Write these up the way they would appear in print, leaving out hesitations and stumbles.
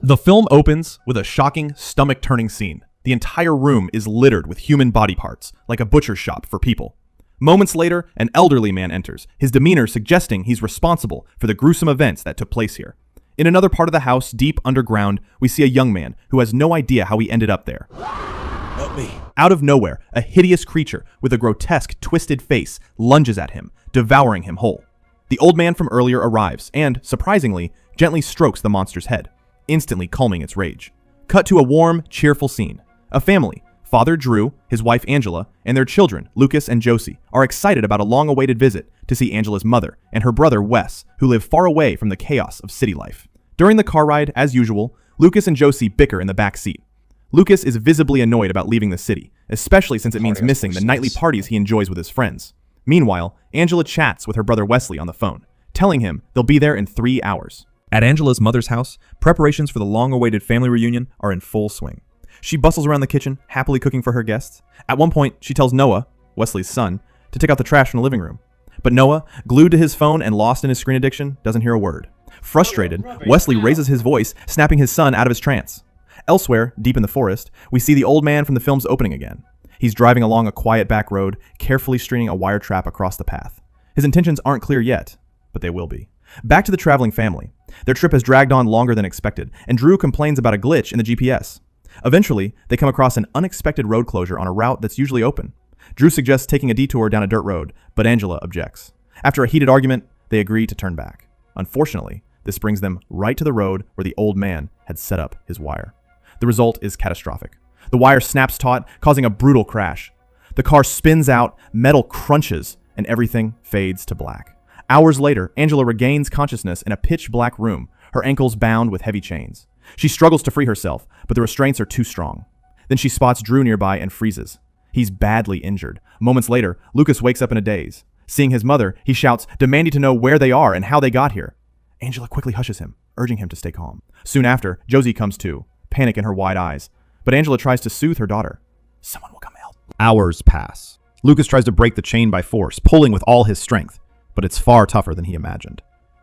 The film opens with a shocking, stomach-turning scene. The entire room is littered with human body parts, like a butcher's shop for people. Moments later, an elderly man enters, his demeanor suggesting he's responsible for the gruesome events that took place here. In another part of the house, deep underground, we see a young man who has no idea how he ended up there. Help me. Out of nowhere, a hideous creature with a grotesque, twisted face lunges at him, devouring him whole. The old man from earlier arrives and, surprisingly, gently strokes the monster's head, instantly calming its rage. Cut to a warm, cheerful scene. A family, Father Drew, his wife Angela, and their children, Lucas and Josie, are excited about a long-awaited visit to see Angela's mother and her brother Wes, who live far away from the chaos of city life. During the car ride, as usual, Lucas and Josie bicker in the back seat. Lucas is visibly annoyed about leaving the city, especially since it means missing the nightly parties he enjoys with his friends. Meanwhile, Angela chats with her brother Wesley on the phone, telling him they'll be there in 3 hours. At Angela's mother's house, preparations for the long-awaited family reunion are in full swing. She bustles around the kitchen, happily cooking for her guests. At one point, she tells Noah, Wesley's son, to take out the trash from the living room. But Noah, glued to his phone and lost in his screen addiction, doesn't hear a word. Frustrated, Wesley raises his voice, snapping his son out of his trance. Elsewhere, deep in the forest, we see the old man from the film's opening again. He's driving along a quiet back road, carefully stringing a wire trap across the path. His intentions aren't clear yet, but they will be. Back to the traveling family. Their trip has dragged on longer than expected, and Drew complains about a glitch in the GPS. Eventually, they come across an unexpected road closure on a route that's usually open. Drew suggests taking a detour down a dirt road, but Angela objects. After a heated argument, they agree to turn back. Unfortunately, this brings them right to the road where the old man had set up his wire. The result is catastrophic. The wire snaps taut, causing a brutal crash. The car spins out, metal crunches, and everything fades to black. Hours later, Angela regains consciousness in a pitch-black room, her ankles bound with heavy chains. She struggles to free herself, but the restraints are too strong. Then she spots Drew nearby and freezes. He's badly injured. Moments later, Lucas wakes up in a daze. Seeing his mother, he shouts, demanding to know where they are and how they got here. Angela quickly hushes him, urging him to stay calm. Soon after, Josie comes to, panic in her wide eyes. But Angela tries to soothe her daughter. Someone will come help. Hours pass. Lucas tries to break the chain by force, pulling with all his strength, but it's far tougher than he imagined.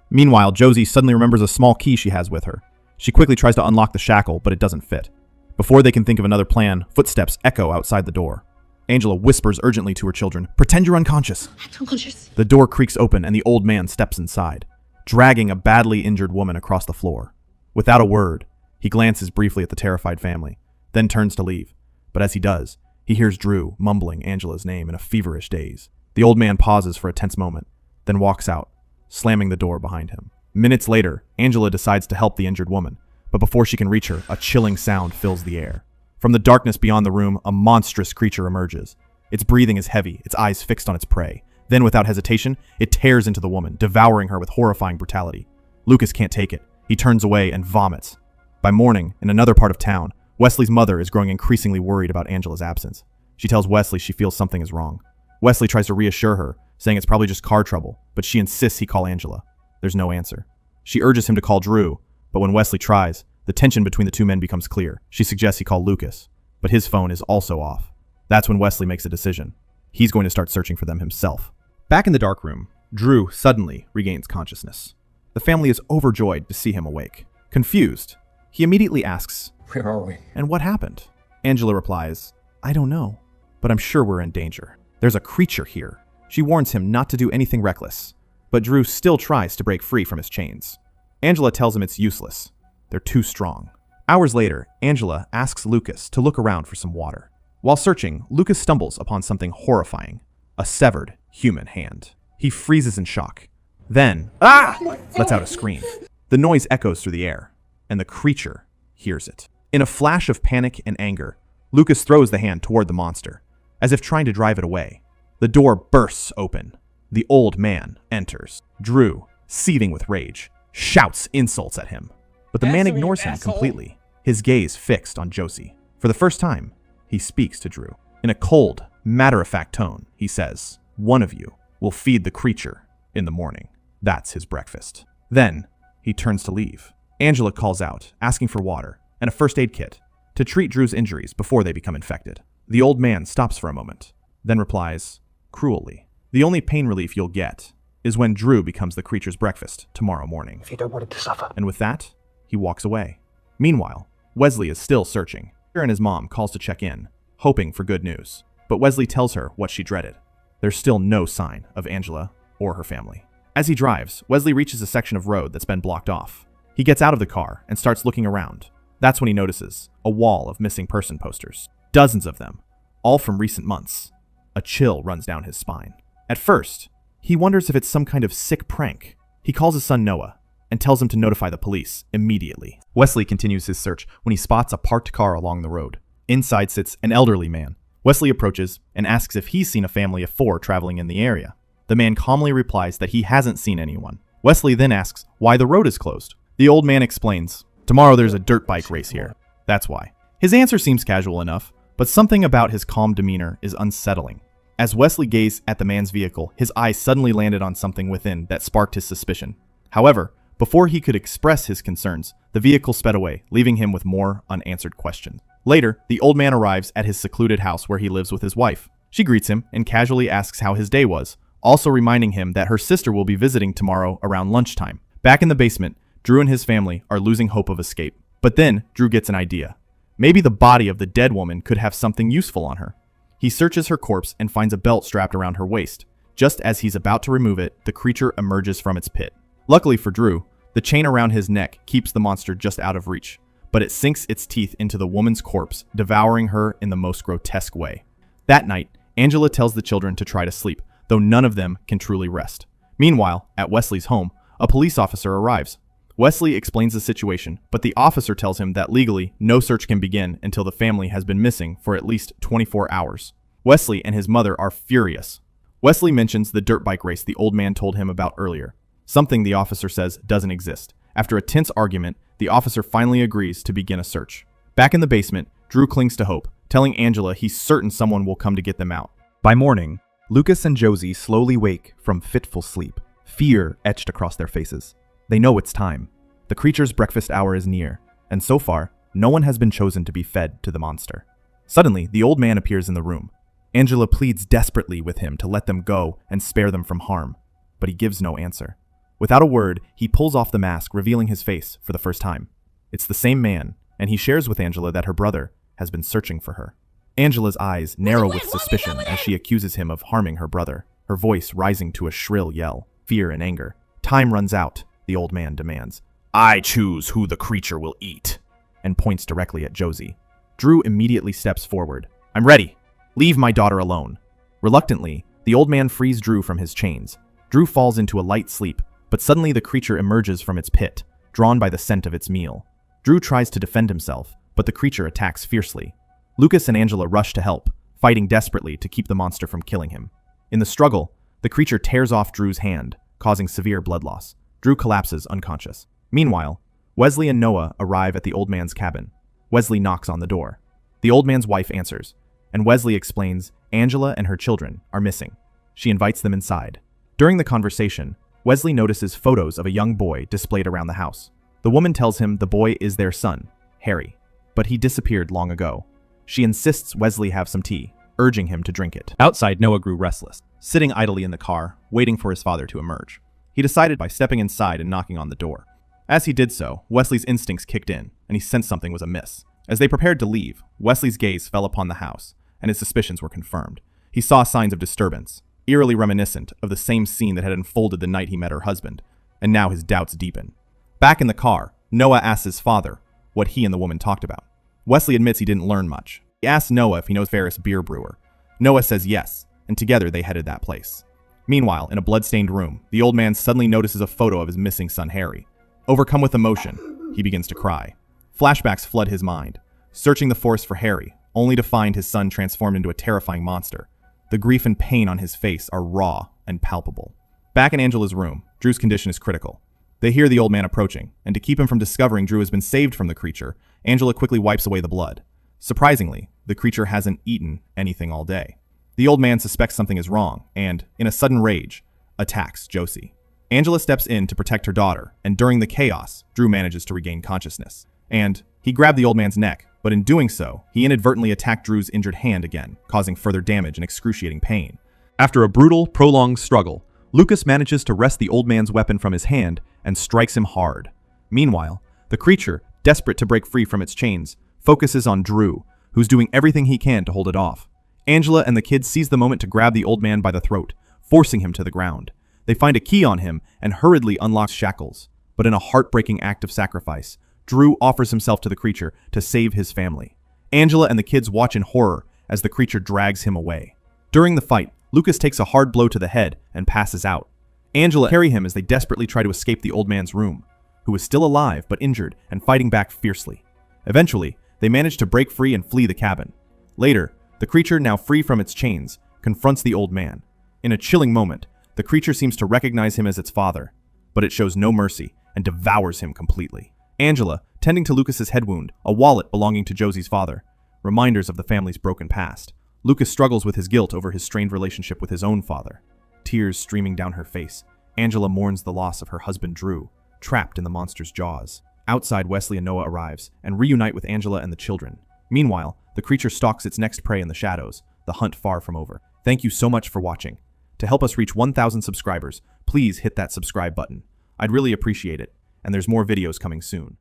Meanwhile, Josie suddenly remembers a small key she has with her. She quickly tries to unlock the shackle, but it doesn't fit. Before they can think of another plan, footsteps echo outside the door. Angela whispers urgently to her children, "Pretend you're unconscious." I'm unconscious. The door creaks open and the old man steps inside, dragging a badly injured woman across the floor. Without a word, he glances briefly at the terrified family, then turns to leave. But as he does, he hears Drew mumbling Angela's name in a feverish daze. The old man pauses for a tense moment, then walks out, slamming the door behind him. Minutes later, Angela decides to help the injured woman, but before she can reach her, a chilling sound fills the air. From the darkness beyond the room, a monstrous creature emerges. Its breathing is heavy, its eyes fixed on its prey. Then, without hesitation, it tears into the woman, devouring her with horrifying brutality. Lucas can't take it. He turns away and vomits. By morning, in another part of town, Wesley's mother is growing increasingly worried about Angela's absence. She tells Wesley she feels something is wrong. Wesley tries to reassure her, saying it's probably just car trouble, but she insists he call Angela. There's no answer. She urges him to call Drew, but when Wesley tries, the tension between the two men becomes clear. She suggests he call Lucas, but his phone is also off. That's when Wesley makes a decision. He's going to start searching for them himself. Back in the dark room, Drew suddenly regains consciousness. The family is overjoyed to see him awake. Confused, he immediately asks, Where are we? "And what happened?" Angela replies, "I don't know, but I'm sure we're in danger. There's a creature here." She warns him not to do anything reckless, but Drew still tries to break free from his chains. Angela tells him it's useless. They're too strong. Hours later, Angela asks Lucas to look around for some water. While searching, Lucas stumbles upon something horrifying, a severed human hand. He freezes in shock. Then, lets out a scream. The noise echoes through the air, and the creature hears it. In a flash of panic and anger, Lucas throws the hand toward the monster, as if trying to drive it away. The door bursts open. The old man enters. Drew, seething with rage, shouts insults at him. But the man ignores him completely, his gaze fixed on Josie. For the first time, he speaks to Drew. In a cold, matter-of-fact tone, he says, "One of you will feed the creature in the morning. That's his breakfast." Then, he turns to leave. Angela calls out, asking for water and a first aid kit to treat Drew's injuries before they become infected. The old man stops for a moment, then replies, cruelly, "The only pain relief you'll get is when Drew becomes the creature's breakfast tomorrow morning." If you don't want it to suffer. And with that, he walks away. Meanwhile, Wesley is still searching. Peter and his mom calls to check in, hoping for good news. But Wesley tells her what she dreaded. There's still no sign of Angela or her family. As he drives, Wesley reaches a section of road that's been blocked off. He gets out of the car and starts looking around. That's when he notices a wall of missing person posters. Dozens of them, all from recent months. A chill runs down his spine. At first, he wonders if it's some kind of sick prank. He calls his son Noah and tells him to notify the police immediately. Wesley continues his search when he spots a parked car along the road. Inside sits an elderly man. Wesley approaches and asks if he's seen a family of 4 traveling in the area. The man calmly replies that he hasn't seen anyone. Wesley then asks why the road is closed. The old man explains, "Tomorrow there's a dirt bike race here. That's why." His answer seems casual enough, but something about his calm demeanor is unsettling. As Wesley gazed at the man's vehicle, his eyes suddenly landed on something within that sparked his suspicion. However, before he could express his concerns, the vehicle sped away, leaving him with more unanswered questions. Later, the old man arrives at his secluded house where he lives with his wife. She greets him and casually asks how his day was, also reminding him that her sister will be visiting tomorrow around lunchtime. Back in the basement, Drew and his family are losing hope of escape. But then, Drew gets an idea. Maybe the body of the dead woman could have something useful on her. He searches her corpse and finds a belt strapped around her waist. Just as he's about to remove it, the creature emerges from its pit. Luckily for Drew, the chain around his neck keeps the monster just out of reach, but it sinks its teeth into the woman's corpse, devouring her in the most grotesque way. That night, Angela tells the children to try to sleep, though none of them can truly rest. Meanwhile, at Wesley's home, a police officer arrives. Wesley explains the situation, but the officer tells him that legally, no search can begin until the family has been missing for at least 24 hours. Wesley and his mother are furious. Wesley mentions the dirt bike race the old man told him about earlier, something the officer says doesn't exist. After a tense argument, the officer finally agrees to begin a search. Back in the basement, Drew clings to hope, telling Angela he's certain someone will come to get them out. By morning, Lucas and Josie slowly wake from fitful sleep, fear etched across their faces. They know it's time. The creature's breakfast hour is near, and so far, no one has been chosen to be fed to the monster. Suddenly, the old man appears in the room. Angela pleads desperately with him to let them go and spare them from harm, but he gives no answer. Without a word, he pulls off the mask, revealing his face for the first time. It's the same man, and he shares with Angela that her brother has been searching for her. Angela's eyes narrow with suspicion as she accuses him of harming her brother, her voice rising to a shrill yell, fear and anger. Time runs out, the old man demands. "I choose who the creature will eat," and points directly at Josie. Drew immediately steps forward. "I'm ready. Leave my daughter alone." Reluctantly, the old man frees Drew from his chains. Drew falls into a light sleep, but suddenly the creature emerges from its pit, drawn by the scent of its meal. Drew tries to defend himself, but the creature attacks fiercely. Lucas and Angela rush to help, fighting desperately to keep the monster from killing him. In the struggle, the creature tears off Drew's hand, causing severe blood loss. Drew collapses unconscious. Meanwhile, Wesley and Noah arrive at the old man's cabin. Wesley knocks on the door. The old man's wife answers, and Wesley explains Angela and her children are missing. She invites them inside. During the conversation, Wesley notices photos of a young boy displayed around the house. The woman tells him the boy is their son, Harry, but he disappeared long ago. She insists Wesley have some tea, urging him to drink it. Outside, Noah grew restless, sitting idly in the car, waiting for his father to emerge. He decided by stepping inside and knocking on the door. As he did so, Wesley's instincts kicked in, and he sensed something was amiss. As they prepared to leave, Wesley's gaze fell upon the house, and his suspicions were confirmed. He saw signs of disturbance, eerily reminiscent of the same scene that had unfolded the night he met her husband, and now his doubts deepen. Back in the car, Noah asks his father what he and the woman talked about. Wesley admits he didn't learn much. He asks Noah if he knows Ferris Beer Brewer. Noah says yes, and together they headed that place. Meanwhile, in a blood-stained room, the old man suddenly notices a photo of his missing son Harry. Overcome with emotion, he begins to cry. Flashbacks flood his mind, searching the forest for Harry, only to find his son transformed into a terrifying monster. The grief and pain on his face are raw and palpable. Back in Angela's room, Drew's condition is critical. They hear the old man approaching, and to keep him from discovering Drew has been saved from the creature, Angela quickly wipes away the blood. Surprisingly, the creature hasn't eaten anything all day. The old man suspects something is wrong, and, in a sudden rage, attacks Josie. Angela steps in to protect her daughter, and during the chaos, Drew manages to regain consciousness. And he grabbed the old man's neck, but in doing so, he inadvertently attacked Drew's injured hand again, causing further damage and excruciating pain. After a brutal, prolonged struggle, Lucas manages to wrest the old man's weapon from his hand and strikes him hard. Meanwhile, the creature, desperate to break free from its chains, focuses on Drew, who's doing everything he can to hold it off. Angela and the kids seize the moment to grab the old man by the throat, forcing him to the ground. They find a key on him and hurriedly unlock shackles. But in a heartbreaking act of sacrifice, Drew offers himself to the creature to save his family. Angela and the kids watch in horror as the creature drags him away. During the fight, Lucas takes a hard blow to the head and passes out. Angela carry him as they desperately try to escape the old man's room, who is still alive but injured and fighting back fiercely. Eventually, they manage to break free and flee the cabin. Later, the creature, now free from its chains, confronts the old man. In a chilling moment, the creature seems to recognize him as its father, but it shows no mercy and devours him completely. Angela, tending to Lucas's head wound, a wallet belonging to Josie's father, reminders of the family's broken past. Lucas struggles with his guilt over his strained relationship with his own father. Tears streaming down her face, Angela mourns the loss of her husband Drew, trapped in the monster's jaws. Outside, Wesley and Noah arrives and reunite with Angela and the children. Meanwhile, the creature stalks its next prey in the shadows, the hunt far from over. Thank you so much for watching. To help us reach 1,000 subscribers, please hit that subscribe button. I'd really appreciate it, and there's more videos coming soon.